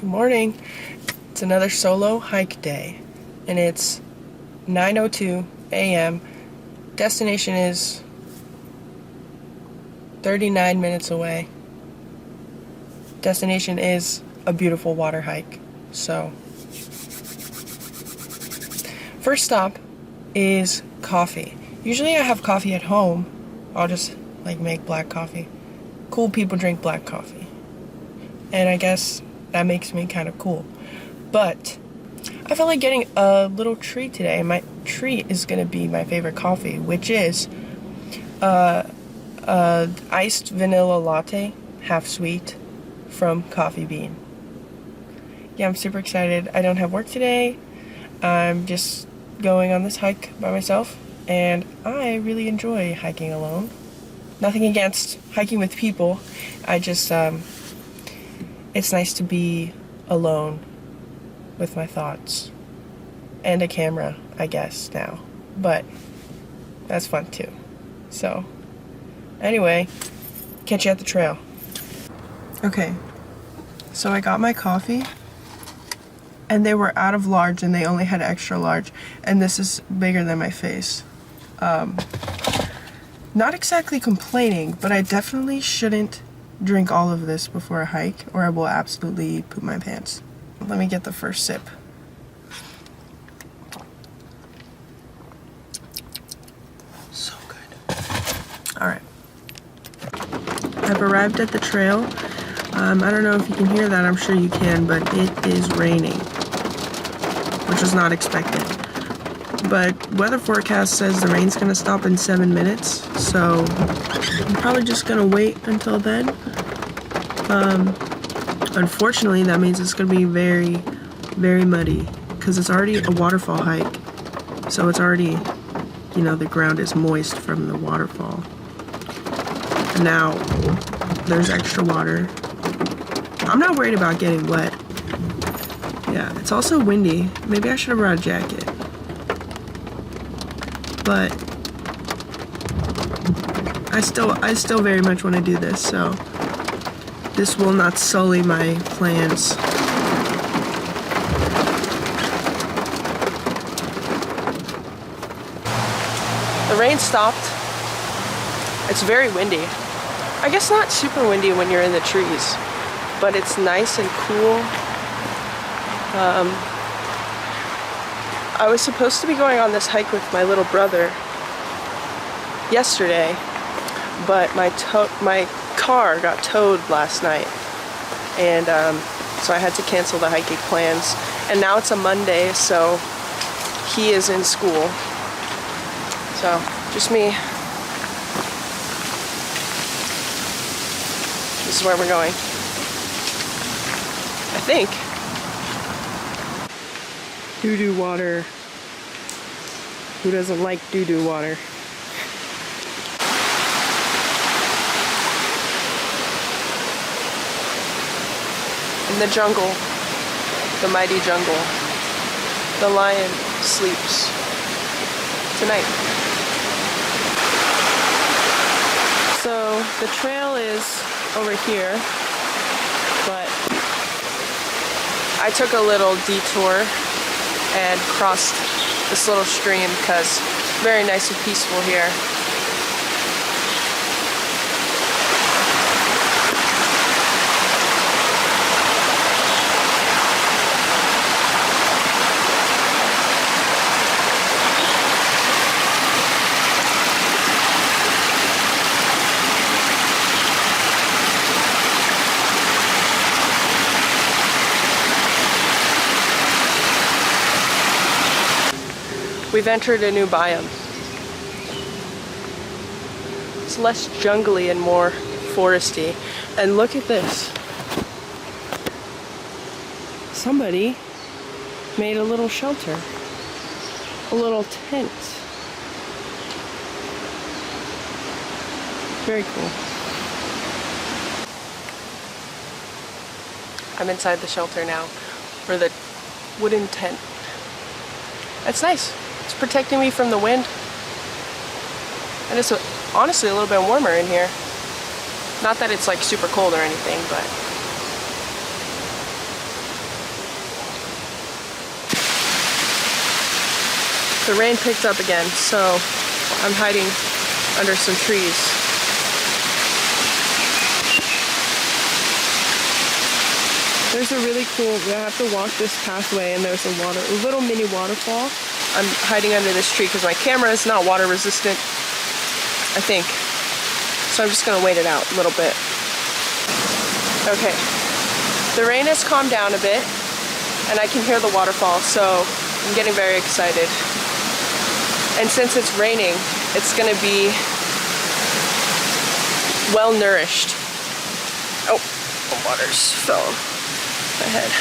Good morning. It's another solo hike day, and it's 9:02 a.m. Destination is 39 minutes away. Destination is a beautiful water hike. So, first stop is coffee. Usually I have coffee at home. I'll just make black coffee. Cool people drink black coffee. And I guess that makes me kind of cool. But I feel like getting a little treat today. My treat is going to be my favorite coffee, which is iced vanilla latte, half sweet, from Coffee Bean. Yeah, I'm super excited. I don't have work today. I'm just going on this hike by myself, and I really enjoy hiking alone. Nothing against hiking with people. I just, it's nice to be alone with my thoughts. And a camera, I guess, now. But that's fun too. So, anyway, catch you at the trail. Okay, so I got my coffee, and they were out of large, and they only had extra large, and this is bigger than my face. Not exactly complaining, but I definitely shouldn't drink all of this before a hike, or I will absolutely poop my pants. Let me get the first sip. So good. Alright. I've arrived at the trail. I don't know if you can hear that, I'm sure you can, but it is raining, which was not expected. But weather forecast says the rain's gonna stop in 7 minutes, so I'm probably just gonna wait until then. Unfortunately, that means it's gonna be very, very muddy, because it's already a waterfall hike, so it's already, the ground is moist from the waterfall. And now, there's extra water. I'm not worried about getting wet. Yeah, it's also windy. Maybe I should have brought a jacket. But I still very much want to do this, so this will not sully my plans. The rain stopped. It's very windy. I guess not super windy when you're in the trees, but it's nice and cool. I was supposed to be going on this hike with my little brother yesterday, but my car got towed last night, and so I had to cancel the hiking plans. And now it's a Monday, so he is in school. So just me. This is where we're going, I think. Doo-doo water. Who doesn't like doo-doo water? In the jungle, the mighty jungle, the lion sleeps tonight. So the trail is over here, but I took a little detour and crossed this little stream because it's very nice and peaceful here. We've entered a new biome. It's less jungly and more foresty. And look at this. Somebody made a little shelter. A little tent. Very cool. I'm inside the shelter now, or the wooden tent. That's nice. It's protecting me from the wind. And it's honestly a little bit warmer in here. Not that it's like super cold or anything, but The rain picked up again, so I'm hiding under some trees. There's a really cool, we have to walk this pathway and there's a little mini waterfall. I'm hiding under this tree because my camera is not water resistant, I think. So I'm just gonna wait it out a little bit. Okay, the rain has calmed down a bit and I can hear the waterfall, so I'm getting very excited. And since it's raining, it's gonna be well nourished. Oh, the water's fell on my head.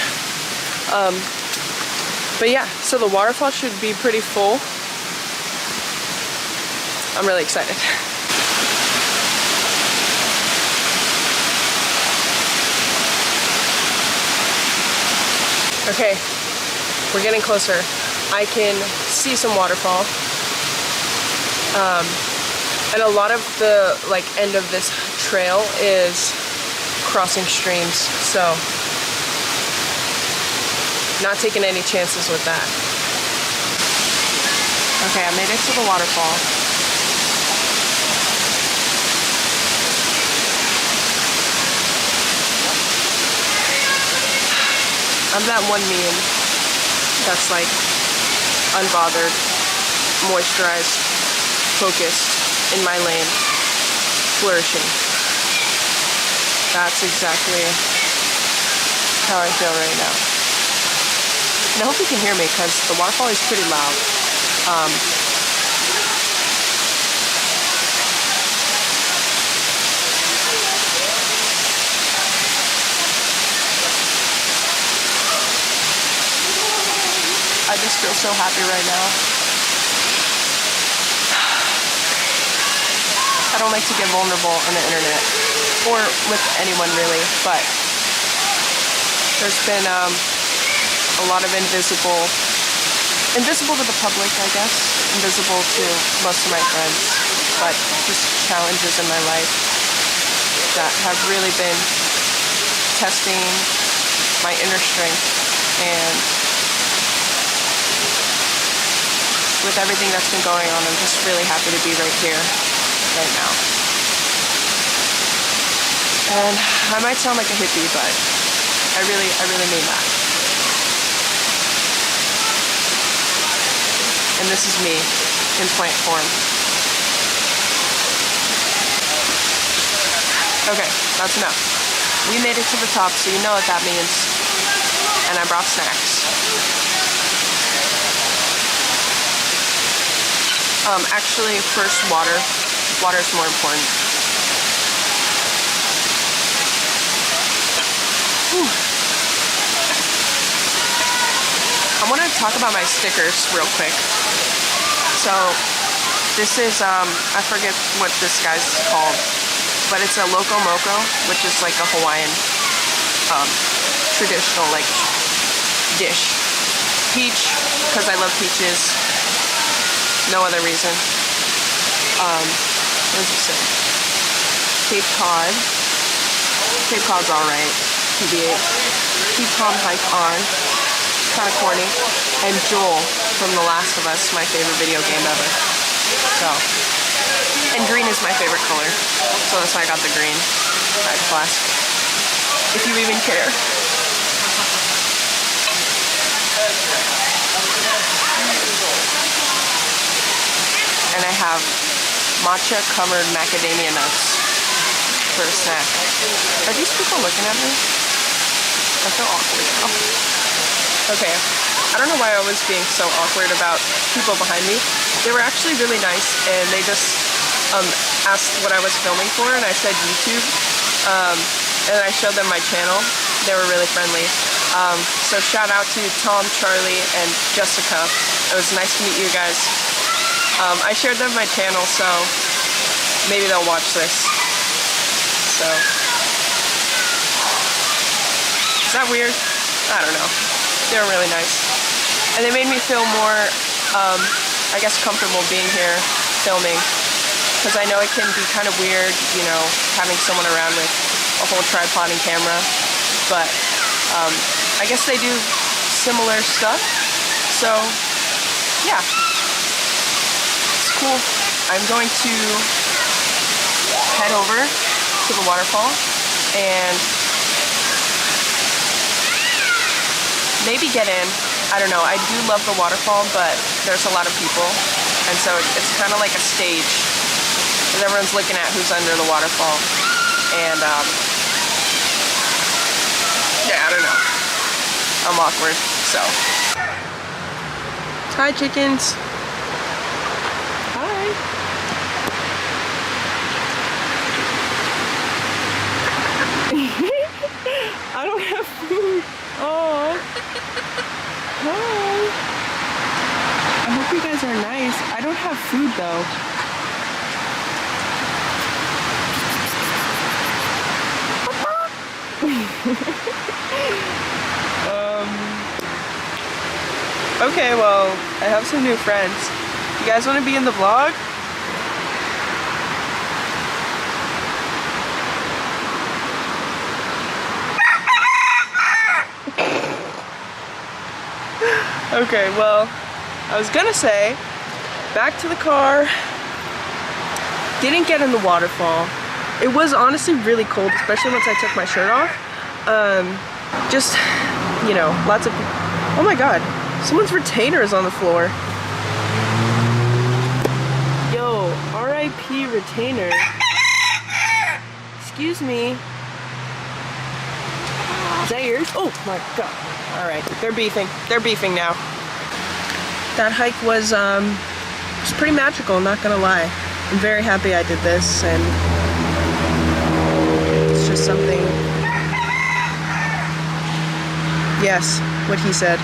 But yeah, so the waterfall should be pretty full. I'm really excited. Okay, we're getting closer. I can see some waterfall. And a lot of the end of this trail is crossing streams, so not taking any chances with that. Okay, I made it to the waterfall. I'm that one meme that's like unbothered, moisturized, focused, in my lane, flourishing. That's exactly how I feel right now. And I hope you can hear me because the waterfall is pretty loud. I just feel so happy right now. I don't like to get vulnerable on the internet, or with anyone really, but there's been a lot of invisible to the public, I guess, invisible to most of my friends, but just challenges in my life that have really been testing my inner strength. And with everything that's been going on, I'm just really happy to be right here, right now. And I might sound like a hippie, but I really mean that. And this is me in plant form. Okay, that's enough. We made it to the top, so you know what that means. And I brought snacks. Actually, first water. Water is more important. Whew. I want to talk about my stickers real quick. So, this is, I forget what this guy's called, but it's a loco moco, which is like a Hawaiian, traditional, dish. Peach, because I love peaches. No other reason. What does it say? Cape Cod. Cape Cod's alright. TBH. Keep calm, hike on. Kind of corny. And Joel from The Last of Us, my favorite video game ever. So. And green is my favorite color. So that's why I got the green. Hide flask. If you even care. And I have matcha covered macadamia nuts for a snack. Are these people looking at me? I feel awkward now. Okay, I don't know why I was being so awkward about people behind me. They were actually really nice, and they just asked what I was filming for, and I said YouTube. And I showed them my channel. They were really friendly. So shout out to Tom, Charlie, and Jessica. It was nice to meet you guys. I shared them my channel, so maybe they'll watch this. So, is that weird? I don't know. They were really nice. And they made me feel more, I guess, comfortable being here filming. Because I know it can be kind of weird, having someone around with a whole tripod and camera. But I guess they do similar stuff. So, yeah. cool. I'm going to head over to the waterfall and maybe get in. I don't know. I do love the waterfall, but there's a lot of people, and so it's kind of like a stage because everyone's looking at who's under the waterfall. And yeah, I don't know. I'm awkward, so. Hi, chickens. Hi. I don't have food. Oh. Hi. I hope you guys are nice. I don't have food though. Okay, well, I have some new friends. You guys want to be in the vlog? Okay, well, I was gonna say, back to the car. Didn't get in the waterfall. It was honestly really cold, especially once I took my shirt off. Just, you know, lots of people. Oh my god, someone's retainer is on the floor. Yo, RIP retainer. Excuse me. Is that yours? Oh my god. Alright, they're beefing. They're beefing now. That hike was pretty magical, not gonna lie. I'm very happy I did this, and it's just something. Yes, what he said.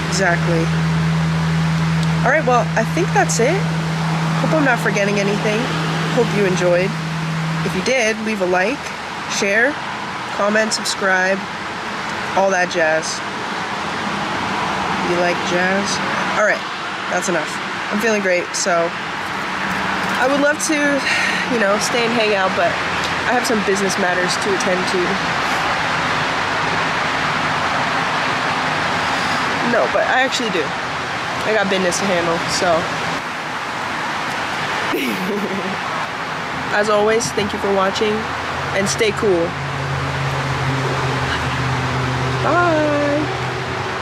Exactly. Alright, well, I think that's it. Hope I'm not forgetting anything. Hope you enjoyed. If you did, leave a like, share, comment, subscribe, all that jazz. You like jazz? Alright, that's enough. I'm feeling great, so I would love to, you know, stay and hang out, but I have some business matters to attend to. No, but I actually do. I got business to handle, so. As always, thank you for watching, and stay cool. Bye!